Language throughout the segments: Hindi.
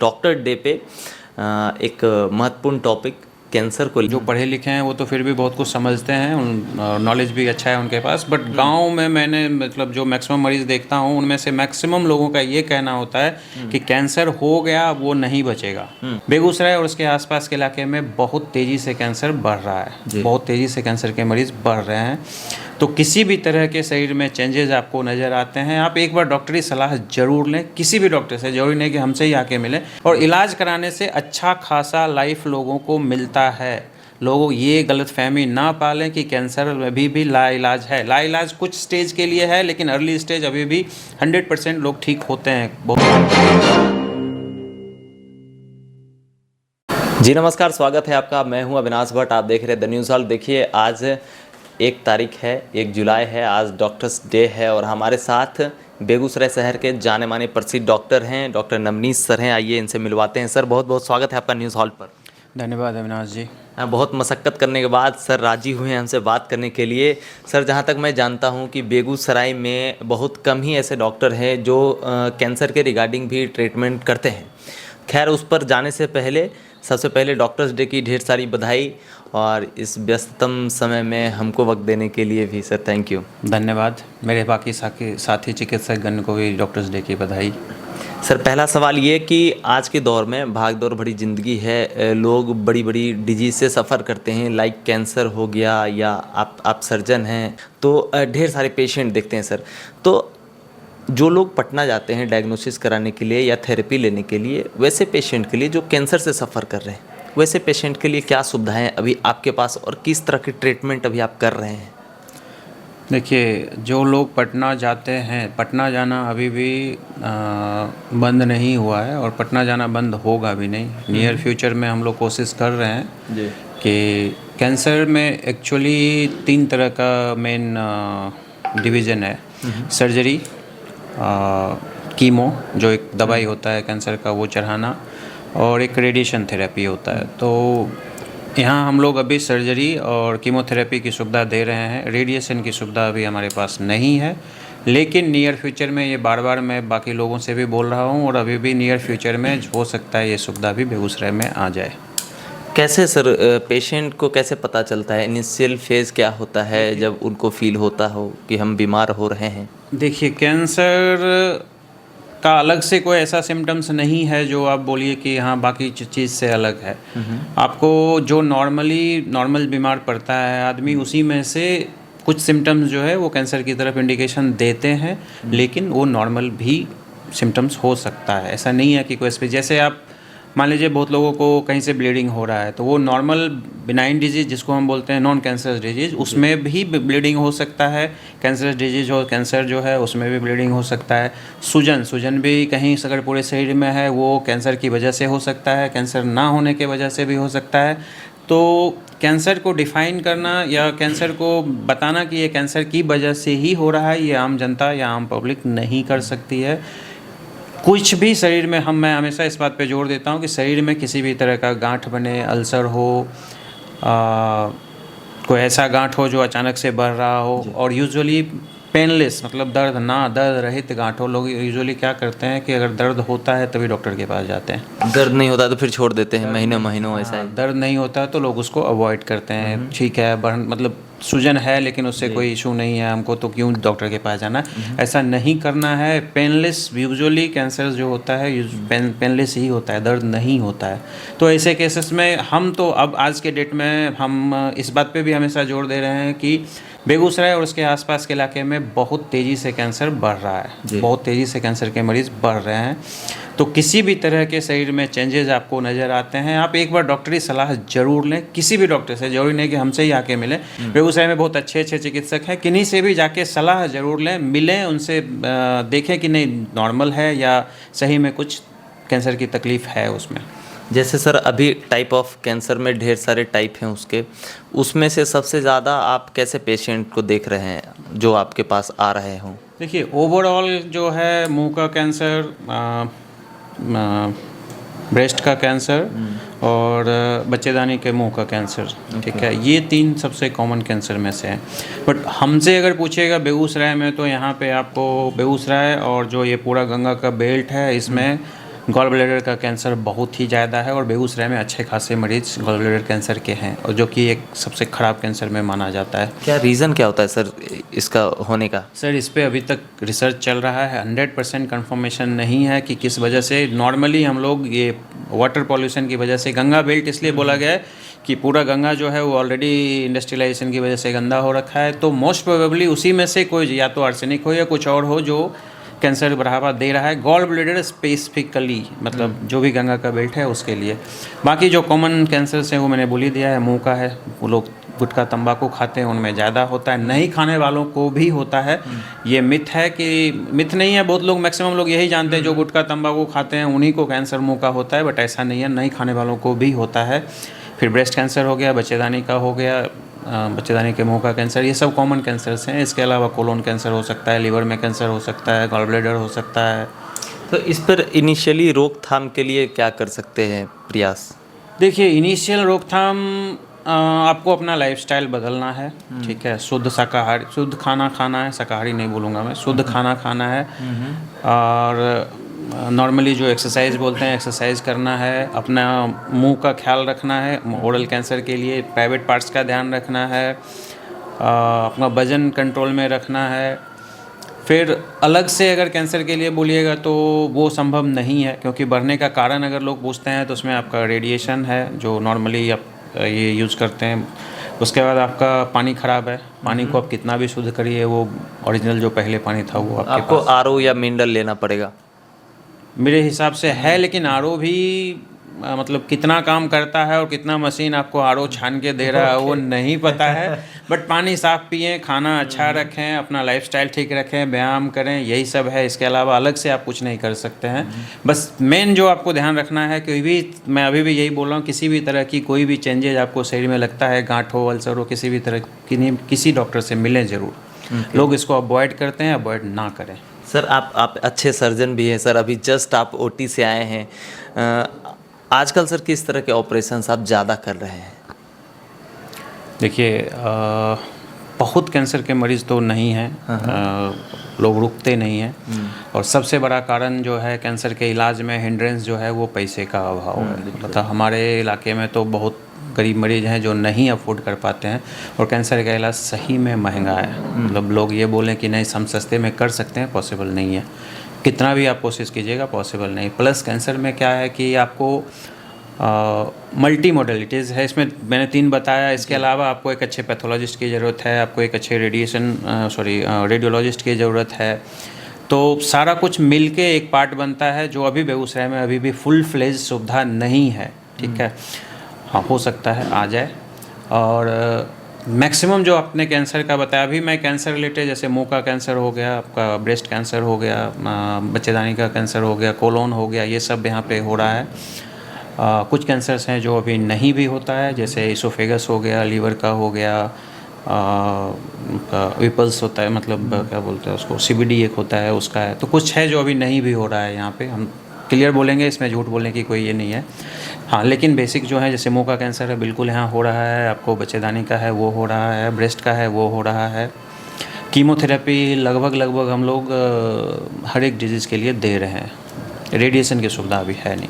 डॉक्टर डे पे एक महत्वपूर्ण टॉपिक कैंसर को जो पढ़े लिखे हैं वो तो फिर भी बहुत कुछ समझते हैं, नॉलेज भी अच्छा है उनके पास। बट गांव में मैंने मतलब जो मैक्सिमम मरीज़ देखता हूँ उनमें से मैक्सिमम लोगों का ये कहना होता है कि कैंसर हो गया वो नहीं बचेगा। बेगूसराय और उसके आसपास के इलाके में बहुत तेज़ी से कैंसर बढ़ रहा है, बहुत तेज़ी से कैंसर के मरीज़ बढ़ रहे हैं। तो किसी भी तरह के शरीर में चेंजेस आपको नज़र आते हैं, आप एक बार डॉक्टरी सलाह ज़रूर लें, किसी भी डॉक्टर से। ज़रूरी नहीं कि हमसे ही आके मिलें। और इलाज कराने से अच्छा खासा लाइफ लोगों को मिलता है। लोग ये गलतफहमी ना पालें कि कैंसर अभी भी लाइलाज है। लाइलाज कुछ स्टेज के लिए है, लेकिन अर्ली स्टेज अभी भी 100% लोग ठीक होते हैं। जी नमस्कार, स्वागत है आपका। मैं हूं अविनाश भट्ट, आप देख रहे हैं द न्यूज़ हॉल। देखिए आज 1 तारीख है, 1 जुलाई है, आज डॉक्टर्स डे है और हमारे साथ बेगूसराय शहर के जाने माने प्रसिद्ध डॉक्टर हैं, डॉक्टर नवनीत सर हैं। आइए इनसे मिलवाते हैं। सर बहुत बहुत स्वागत है आपका न्यूज़ हॉल पर। धन्यवाद अविनाश जी। बहुत मशक्क़त करने के बाद सर राजी हुए हैं हमसे बात करने के लिए। सर जहाँ तक मैं जानता हूँ कि बेगूसराय में बहुत कम ही ऐसे डॉक्टर हैं जो कैंसर के रिगार्डिंग भी ट्रीटमेंट करते हैं। खैर उस पर जाने से पहले सबसे पहले डॉक्टर्स डे की ढेर सारी बधाई, और इस व्यस्ततम समय में हमको वक्त देने के लिए भी सर थैंक यू। धन्यवाद। मेरे बाकी साथी चिकित्सकगण को भी डॉक्टर्स डे की बधाई। सर पहला सवाल ये कि आज के दौर में भाग दौड़ भरी ज़िंदगी है, लोग बड़ी बड़ी डिजीज़ से सफ़र करते हैं, लाइक कैंसर हो गया, या आप सर्जन हैं तो ढेर सारे पेशेंट देखते हैं सर। तो जो लोग पटना जाते हैं डायग्नोसिस कराने के लिए या थेरेपी लेने के लिए, वैसे पेशेंट के लिए जो कैंसर से सफ़र कर रहे हैं, वैसे पेशेंट के लिए क्या सुविधाएं अभी आपके पास और किस तरह की ट्रीटमेंट अभी आप कर रहे हैं? देखिए, जो लोग पटना जाते हैं, पटना जाना अभी भी बंद नहीं हुआ है और पटना जाना बंद होगा भी नहीं। नियर फ्यूचर में हम लोग कोशिश कर रहे हैं जी कि कैंसर में एक्चुअली 3 तरह का मेन डिवीज़न है। सर्जरी, कीमो जो एक दवाई होता है कैंसर का वो चढ़ाना, और एक रेडिएशन थेरेपी होता है। तो यहाँ हम लोग अभी सर्जरी और कीमोथेरेपी की सुविधा दे रहे हैं। रेडिएशन की सुविधा अभी हमारे पास नहीं है, लेकिन नियर फ्यूचर में, ये बार बार मैं बाकी लोगों से भी बोल रहा हूँ, और अभी भी नियर फ्यूचर में हो सकता है ये सुविधा भी बेगूसराय में आ जाए। कैसे सर पेशेंट को कैसे पता चलता है, इनिशियल फेज़ क्या होता है जब उनको फील होता हो कि हम बीमार हो रहे हैं? देखिए, कैंसर का अलग से कोई ऐसा सिम्टम्स नहीं है जो आप बोलिए कि हाँ बाकी चीज़ से अलग है। आपको जो नॉर्मल बीमार पड़ता है आदमी, उसी में से कुछ सिम्टम्स जो है वो कैंसर की तरफ इंडिकेशन देते हैं, लेकिन वो नॉर्मल भी सिम्टम्स हो सकता है। ऐसा नहीं है कि कोई जैसे आप मान लीजिए बहुत लोगों को कहीं से ब्लीडिंग हो रहा है, तो वो नॉर्मल बिनाइन डिजीज़ जिसको हम बोलते हैं नॉन कैंसर डिजीज़, उसमें भी ब्लीडिंग हो सकता है। कैंसर डिजीज़ हो, कैंसर जो है उसमें भी ब्लीडिंग हो सकता है। सूजन भी कहीं अगर पूरे शरीर में है वो कैंसर की वजह से हो सकता है, कैंसर ना होने की वजह से भी हो सकता है। तो कैंसर को डिफ़ाइन करना या कैंसर को बताना कि ये कैंसर की वजह से ही हो रहा है, ये आम जनता या आम पब्लिक नहीं कर सकती है। कुछ भी शरीर में मैं हमेशा इस बात पे जोर देता हूँ कि शरीर में किसी भी तरह का गांठ बने, अल्सर हो, कोई ऐसा गांठ हो जो अचानक से बढ़ रहा हो, और यूजुअली पेनलेस मतलब दर्द रहित गांठ हो। लोग यूजुअली क्या करते हैं कि अगर दर्द होता है तभी डॉक्टर के पास जाते हैं, दर्द नहीं होता तो फिर छोड़ देते हैं महीनों ऐसा है। दर्द नहीं होता तो लोग उसको अवॉइड करते हैं। ठीक है, मतलब सूजन है लेकिन उससे कोई इशू नहीं है हमको, तो क्यों डॉक्टर के पास जाना। ऐसा नहीं करना है। पेनलेस, यूजुअली कैंसर जो होता है पेनलेस ही होता है, दर्द नहीं होता है। तो ऐसे केसेस में हम तो अब आज के डेट में हम इस बात पे भी हमेशा जोर दे रहे हैं कि बेगूसराय और उसके आसपास के इलाके में बहुत तेज़ी से कैंसर बढ़ रहा है, बहुत तेज़ी से कैंसर के मरीज़ बढ़ रहे हैं। तो किसी भी तरह के शरीर में चेंजेस आपको नज़र आते हैं, आप एक बार डॉक्टरी सलाह ज़रूर लें, किसी भी डॉक्टर से। ज़रूरी नहीं कि हमसे ही आके मिलें। बेगूसराय में बहुत अच्छे चिकित्सक हैं, किन्हीं से भी जाके सलाह ज़रूर लें, मिलें उनसे, देखें कि नहीं नॉर्मल है या सही में कुछ कैंसर की तकलीफ़ है उसमें। जैसे सर अभी टाइप ऑफ कैंसर में ढेर सारे टाइप हैं उसमें से सबसे ज़्यादा आप कैसे पेशेंट को देख रहे हैं जो आपके पास आ रहे हों? देखिए, ओवरऑल जो है मुंह का कैंसर, ब्रेस्ट का कैंसर और बच्चेदानी के मुंह का कैंसर, ठीक है, ये 3 सबसे कॉमन कैंसर में से हैं। बट हमसे अगर पूछिएगा बेगूसराय में, तो यहाँ पे आपको बेगूसराय और जो ये पूरा गंगा का बेल्ट है, इसमें गॉल ब्लैडर का कैंसर बहुत ही ज़्यादा है और बेगूसराय में अच्छे खासे मरीज गॉल ब्लैडर कैंसर के हैं, और जो कि एक सबसे ख़राब कैंसर में माना जाता है। क्या रीज़न क्या होता है सर इसका होने का? सर इस पे अभी तक रिसर्च चल रहा है, 100% कंफर्मेशन नहीं है कि किस वजह से। नॉर्मली हम लोग ये वाटर पॉल्यूशन की वजह से, गंगा बेल्ट इसलिए बोला गया है कि पूरा गंगा जो है वो ऑलरेडी इंडस्ट्रियलाइजेशन की वजह से गंदा हो रखा है, तो मोस्ट प्रोबेबली उसी में से कोई या तो आर्सेनिक हो या कुछ और हो जो कैंसर बढ़ावा दे रहा है। गॉल ब्लैडर स्पेसिफिकली, मतलब जो भी गंगा का बेल्ट है उसके लिए। बाकी जो कॉमन कैंसर्स हैं वो मैंने बोल ही दिया है। मुंह का है, वो लोग गुटखा तंबाकू खाते हैं उनमें ज़्यादा होता है, नहीं खाने वालों को भी होता है। ये मिथ है कि मिथ नहीं है, बहुत लोग मैक्सिमम लोग यही जानते हैं जो गुटखा तंबाकू खाते हैं उन्हीं को कैंसर मुंह का होता है, बट ऐसा नहीं है, नहीं खाने वालों को भी होता है। फिर ब्रेस्ट कैंसर हो गया, बच्चेदानी का हो गया, बच्चेदानी के मुंह का कैंसर, ये सब कॉमन कैंसर्स हैं। इसके अलावा कोलोन कैंसर हो सकता है, लिवर में कैंसर हो सकता है, गॉल ब्लैडर हो सकता है। तो इस पर इनिशियली रोकथाम के लिए क्या कर सकते हैं प्रयास? देखिए, इनिशियल रोकथाम आपको अपना लाइफस्टाइल बदलना है, ठीक है। शुद्ध शाकाहारी, शुद्ध खाना खाना है, शाकाहारी नहीं बोलूँगा मैं, शुद्ध खाना खाना है, और नॉर्मली जो एक्सरसाइज बोलते हैं एक्सरसाइज करना है, अपना मुंह का ख्याल रखना है, ओरल कैंसर के लिए प्राइवेट पार्ट्स का ध्यान रखना है, अपना वजन कंट्रोल में रखना है। फिर अलग से अगर कैंसर के लिए बोलिएगा तो वो संभव नहीं है, क्योंकि बढ़ने का कारण अगर लोग पूछते हैं तो उसमें आपका रेडिएशन है जो नॉर्मली आप ये यूज़ करते हैं। उसके बाद आपका पानी ख़राब है, पानी को आप कितना भी शुद्ध करिए वो ओरिजिनल जो पहले पानी था वो आपको आरओ या मिनरल लेना पड़ेगा मेरे हिसाब से है, लेकिन आरओ भी मतलब कितना काम करता है और कितना मशीन आपको आरओ छान के दे रहा है वो नहीं पता है। बट पानी साफ़ पिएं, खाना अच्छा रखें, अपना लाइफस्टाइल ठीक रखें, व्यायाम करें, यही सब है। इसके अलावा अलग से आप कुछ नहीं कर सकते हैं। बस मेन जो आपको ध्यान रखना है, कोई भी, मैं अभी भी यही बोल रहा हूँ, किसी भी तरह की कोई भी चेंजेज आपको शरीर में लगता है, गांठ हो, अल्सर हो, किसी भी तरह की, किसी डॉक्टर से मिलें ज़रूर। लोग इसको अवॉइड करते हैं, अवॉइड ना करें। सर आप अच्छे सर्जन भी हैं सर, अभी जस्ट आप ओटी से आए हैं। आजकल सर किस तरह के ऑपरेशंस आप ज़्यादा कर रहे हैं? देखिए, बहुत कैंसर के मरीज़ तो नहीं हैं, लोग रुकते नहीं हैं, और सबसे बड़ा कारण जो है कैंसर के इलाज में हिंड्रेंस जो है वो पैसे का अभाव है। मतलब हमारे इलाके में तो बहुत गरीब मरीज हैं जो नहीं अफोर्ड कर पाते हैं, और कैंसर का इलाज सही में महंगा है। मतलब लोग ये बोलें कि नहीं हम सस्ते में कर सकते हैं, पॉसिबल नहीं है। कितना भी आप कोशिश कीजिएगा पॉसिबल नहीं। प्लस कैंसर में क्या है कि आपको मल्टी मोडलिटीज़ है, इसमें मैंने 3 बताया। इसके अलावा आपको एक अच्छे पैथोलॉजिस्ट की ज़रूरत है, आपको एक अच्छे रेडियोलॉजिस्ट की ज़रूरत है। तो सारा कुछ मिल के एक पार्ट बनता है जो अभी बेगूसराय में अभी भी फुल फ्लेज सुविधा नहीं है, ठीक है। हाँ, हो सकता है आ जाए। और मैक्सिमम जो आपने कैंसर का बताया, अभी मैं कैंसर रिलेटेड, जैसे मुंह का कैंसर हो गया, आपका ब्रेस्ट कैंसर हो गया, बच्चेदानी का कैंसर हो गया, कोलोन हो गया, ये सब यहाँ पे हो रहा है। कुछ कैंसर्स हैं जो अभी नहीं भी होता है, जैसे इसोफेगस हो गया, लीवर का हो गया, विपल्स होता है, मतलब क्या बोलते हैं उसको, सीबीडी एक होता है उसका है। तो कुछ है जो अभी नहीं भी हो रहा है यहाँ पे, हम क्लियर बोलेंगे, इसमें झूठ बोलने की कोई ये नहीं है। हाँ, लेकिन बेसिक जो है, जैसे मुंह का कैंसर है बिल्कुल यहाँ हो रहा है, आपको बच्चेदानी का है वो हो रहा है, ब्रेस्ट का है वो हो रहा है। कीमोथेरेपी लगभग हम लोग हर एक डिजीज़ के लिए दे रहे हैं। रेडिएशन की सुविधा अभी है नहीं।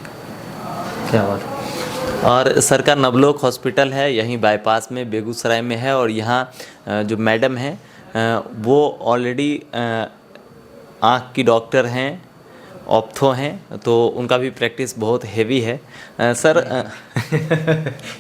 क्या बात। और सर का नवलोक हॉस्पिटल है यहीं बाईपास में बेगूसराय में है, और यहाँ जो मैडम हैं वो ऑलरेडी आँख की डॉक्टर हैं, ऑप्थो हैं, तो उनका भी प्रैक्टिस बहुत हेवी है सर।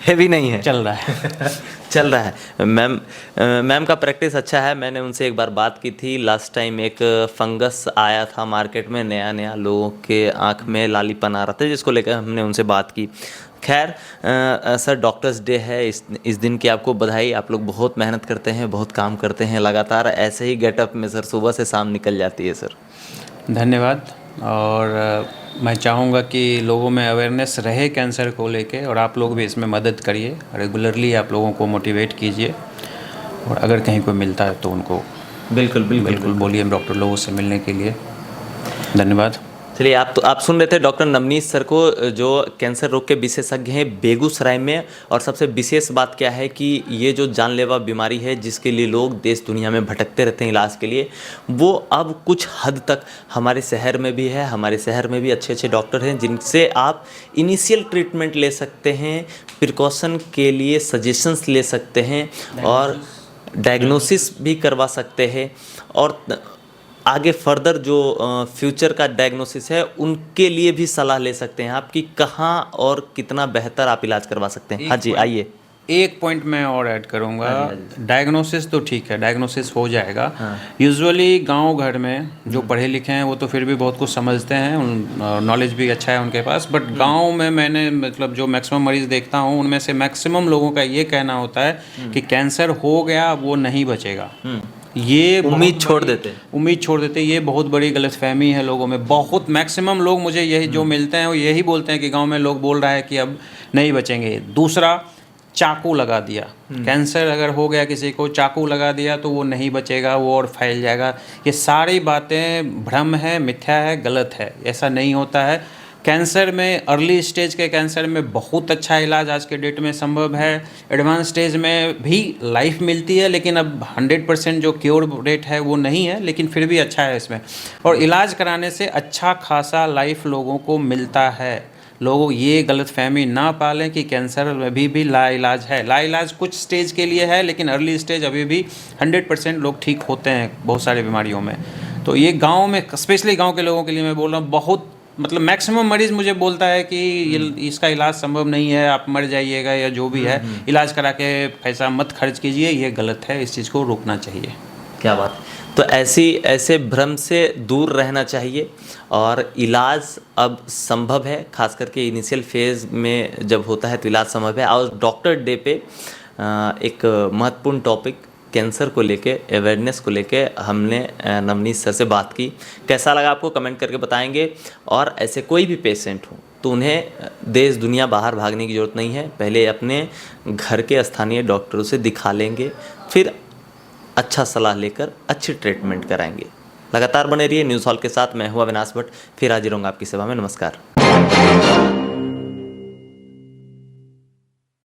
हेवी नहीं है, चल रहा है चल रहा है। मैम का प्रैक्टिस अच्छा है। मैंने उनसे एक बार बात की थी लास्ट टाइम, एक फंगस आया था मार्केट में, नया लोगों के आँख में लालीपन आ रहा था, जिसको लेकर हमने उनसे बात की। खैर सर, डॉक्टर्स डे है, इस दिन की आपको बधाई। आप लोग बहुत मेहनत करते हैं, बहुत काम करते हैं लगातार। ऐसे ही गेटअप में सर सुबह से शाम निकल जाती है सर। धन्यवाद। और मैं चाहूँगा कि लोगों में अवेयरनेस रहे कैंसर को लेके, और आप लोग भी इसमें मदद करिए। रेगुलरली आप लोगों को मोटिवेट कीजिए, और अगर कहीं कोई मिलता है तो उनको बिल्कुल बोलिए डॉक्टर लोगों से मिलने के लिए। धन्यवाद। चलिए, आप सुन रहे थे डॉक्टर नवनीत सर को, जो कैंसर रोग के विशेषज्ञ हैं बेगूसराय में। और सबसे विशेष बात क्या है कि ये जो जानलेवा बीमारी है जिसके लिए लोग देश दुनिया में भटकते रहते हैं इलाज के लिए, वो अब कुछ हद तक हमारे शहर में भी है। हमारे शहर में भी अच्छे अच्छे डॉक्टर हैं जिनसे आप इनिशियल ट्रीटमेंट ले सकते हैं, प्रिकॉशन के लिए सजेशंस ले सकते हैं और डायग्नोसिस भी करवा सकते हैं। और आगे फर्दर जो फ्यूचर का डायग्नोसिस है उनके लिए भी सलाह ले सकते हैं आप कि कहाँ और कितना बेहतर आप इलाज करवा सकते हैं। हाँ जी, आइए। एक पॉइंट मैं और ऐड करूँगा। डायग्नोसिस तो ठीक है, डायग्नोसिस हो जाएगा। यूजुअली गांव घर में जो पढ़े लिखे हैं वो तो फिर भी बहुत कुछ समझते हैं, नॉलेज भी अच्छा है उनके पास। बट गांव में मैंने मतलब जो मैक्सिमम मरीज़ देखता हूँ उनमें से मैक्सिमम लोगों का ये कहना होता है कि कैंसर हो गया वो नहीं बचेगा। ये उम्मीद छोड़ देते। ये बहुत बड़ी गलतफहमी है लोगों में। बहुत मैक्सिमम लोग मुझे यही जो मिलते हैं वो यही बोलते हैं कि गांव में लोग बोल रहा है कि अब नहीं बचेंगे। दूसरा, चाकू लगा दिया। कैंसर अगर हो गया किसी को, चाकू लगा दिया तो वो नहीं बचेगा, वो और फैल जाएगा। ये सारी बातें भ्रम है, मिथ्या है, गलत है। ऐसा नहीं होता है। कैंसर में, अर्ली स्टेज के कैंसर में बहुत अच्छा इलाज आज के डेट में संभव है। एडवांस स्टेज में भी लाइफ मिलती है, लेकिन अब 100% जो क्योर रेट है वो नहीं है, लेकिन फिर भी अच्छा है इसमें। और इलाज कराने से अच्छा खासा लाइफ लोगों को मिलता है। लोग ये गलतफहमी ना पालें कि कैंसर अभी भी लाइलाज है। लाइलाज कुछ स्टेज के लिए है, लेकिन अर्ली स्टेज अभी भी 100% लोग ठीक होते हैं बहुत सारी बीमारियों में। तो ये गाँव में, स्पेशली गाँव के लोगों के लिए मैं बोल रहा हूँ, बहुत मतलब मैक्सिमम मरीज़ मुझे बोलता है कि इसका इलाज संभव नहीं है, आप मर जाइएगा या जो भी है, इलाज करा के पैसा मत खर्च कीजिए। ये गलत है, इस चीज़ को रोकना चाहिए। क्या बात है। तो ऐसे भ्रम से दूर रहना चाहिए और इलाज अब संभव है, खास करके इनिशियल फेज़ में जब होता है तो इलाज संभव है। और डॉक्टर डे पे एक महत्वपूर्ण टॉपिक कैंसर को लेके, अवेयरनेस को लेके हमने नवनीत सर से बात की। कैसा लगा आपको कमेंट करके बताएंगे। और ऐसे कोई भी पेशेंट हो तो उन्हें देश दुनिया बाहर भागने की ज़रूरत नहीं है, पहले अपने घर के स्थानीय डॉक्टरों से दिखा लेंगे, फिर अच्छा सलाह लेकर अच्छी ट्रीटमेंट कराएंगे। लगातार बने रहिए न्यूज़ हॉल के साथ। मैं हूं अविनाश भट्ट, फिर हाजिर होऊंगा आपकी सेवा में। नमस्कार।